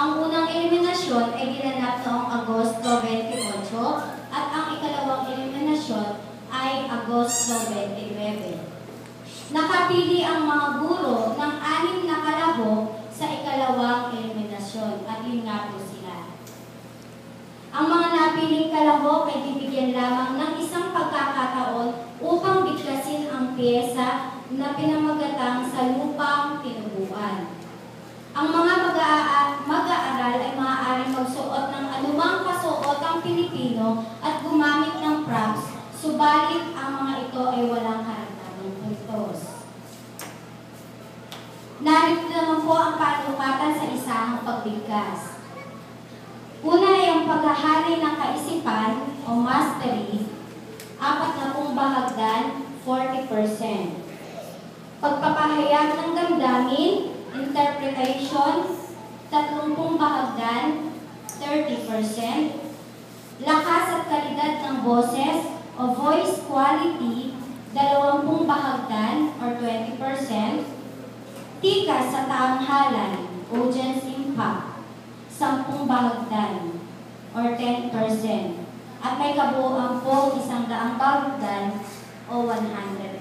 Ang unang eliminasyon ay ginanap noong Agosto 28 at ang ikalawang eliminasyon ay Agosto 29. Nakapili ang mga guro ng 6 na kalahok sa ikalawang eliminasyon at yun nga po sila. Ang mga napiling kalahok ay bibigyan lamang ng isang pagkakataon upang biglasin ang pyesa na pinamagatang sa lupang tinubuan. Ang mga mag-aaral ay maaaring magsuot ng anumang kasuotang Pilipino at gumamit ng props, subalit ang mga ito ay walang karagdagang puntos. Narito naman po ang panukatan sa isahang pagbigkas. Una ay ang paghahari ng kaisipan o mastery, 40 bahagdan, 40%. Pagpapahayag ng damdamin, interpretation, 30 bahagdan, 30%. Lakas at kalidad ng boses o voice quality, 20 bahagdan or 20%. Tikas sa tanghalan, audience impact, 10 bahagdan or 10%. At may kabuuan po 100 bahagdan o 100%.